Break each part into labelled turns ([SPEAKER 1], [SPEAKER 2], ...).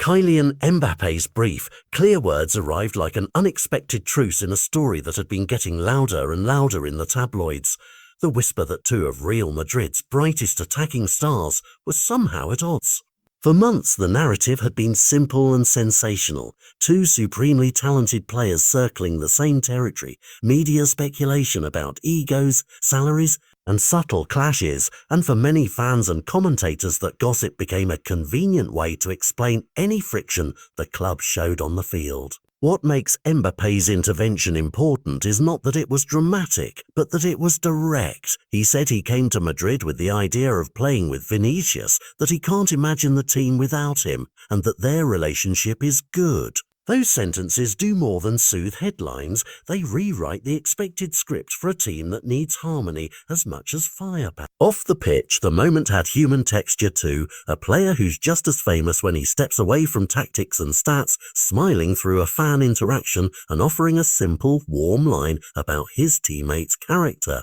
[SPEAKER 1] Kylian Mbappe's brief, clear words arrived like an unexpected truce in a story that had been getting louder and louder in the tabloids. The whisper that two of Real Madrid's brightest attacking stars were somehow at odds. For months, the narrative had been simple and sensational. Two supremely talented players circling the same territory, media speculation about egos, salaries, and subtle clashes, and for many fans and commentators that gossip became a convenient way to explain any friction the club showed on the field. What makes Mbappe's intervention important is not that it was dramatic, but that it was direct. He said he came to Madrid with the idea of playing with Vinícius, that he can't imagine the team without him, and that their relationship is good. Those sentences do more than soothe headlines. They rewrite the expected script for a team that needs harmony as much as firepower. Off the pitch, the moment had human texture too, a player who's just as famous when he steps away from tactics and stats, smiling through a fan interaction and offering a simple, warm line about his teammate's character.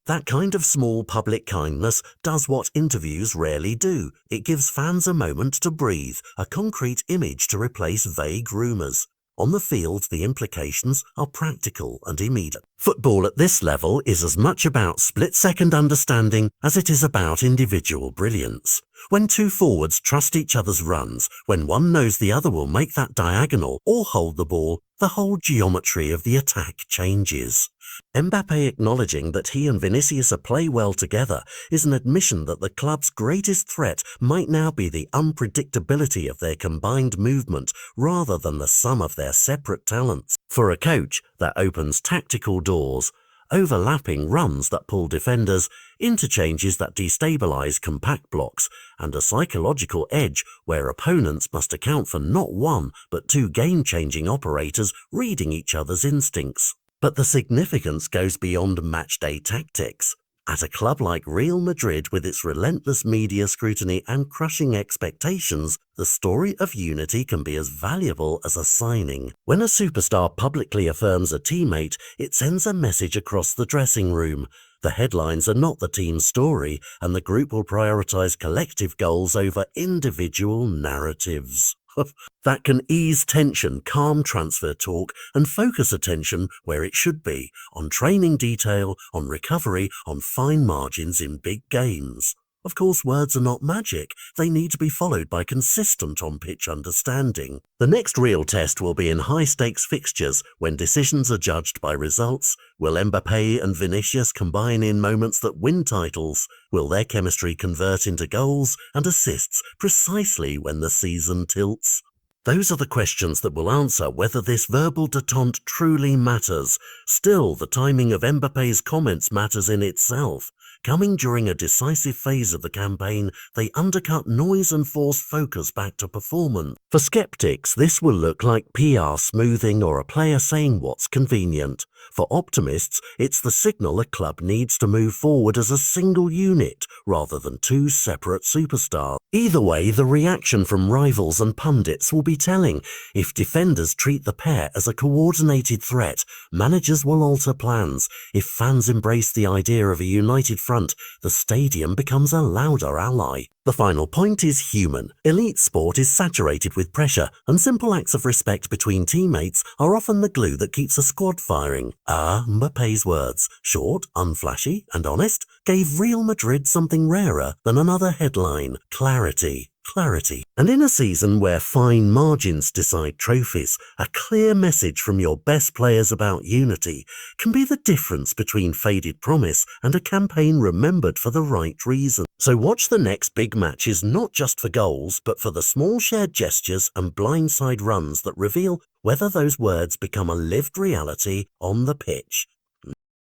[SPEAKER 1] That kind of small public kindness does what interviews rarely do. It gives fans a moment to breathe, a concrete image to replace vague rumours. On the field, the implications are practical and immediate. Football at this level is as much about split-second understanding as it is about individual brilliance. When two forwards trust each other's runs, when one knows the other will make that diagonal or hold the ball, the whole geometry of the attack changes. Mbappé acknowledging that he and Vinícius play well together is an admission that the club's greatest threat might now be the unpredictability of their combined movement rather than the sum of their separate talents. For a coach, that opens tactical doors, overlapping runs that pull defenders, interchanges that destabilize compact blocks, and a psychological edge where opponents must account for not one but two game-changing operators reading each other's instincts. But the significance goes beyond matchday tactics. At a club like Real Madrid with its relentless media scrutiny and crushing expectations, the story of unity can be as valuable as a signing. When a superstar publicly affirms a teammate, it sends a message across the dressing room. The headlines are not the team's story, and the group will prioritize collective goals over individual narratives. That can ease tension, calm transfer talk, and focus attention where it should be, on training detail, on recovery, on fine margins in big games. Of course, words are not magic. They need to be followed by consistent on-pitch understanding. The next real test will be in high-stakes fixtures when decisions are judged by results. Will Mbappé and Vinícius combine in moments that win titles? Will their chemistry convert into goals and assists precisely when the season tilts? Those are the questions that will answer whether this verbal détente truly matters. Still, the timing of Mbappé's comments matters in itself. Coming during a decisive phase of the campaign, they undercut noise and force focus back to performance. For skeptics, this will look like PR smoothing or a player saying what's convenient. For optimists, it's the signal a club needs to move forward as a single unit rather than two separate superstars. Either way, the reaction from rivals and pundits will be telling. If defenders treat the pair as a coordinated threat, managers will alter plans. If fans embrace the idea of a united front, the stadium becomes a louder ally. The final point is human. Elite sport is saturated with pressure, and simple acts of respect between teammates are often the glue that keeps a squad firing. Mbappé's words, short, unflashy, and honest, gave Real Madrid something rarer than another headline: clarity. Clarity. And in a season where fine margins decide trophies, a clear message from your best players about unity can be the difference between faded promise and a campaign remembered for the right reason. So watch the next big matches not just for goals, but for the small shared gestures and blindside runs that reveal whether those words become a lived reality on the pitch.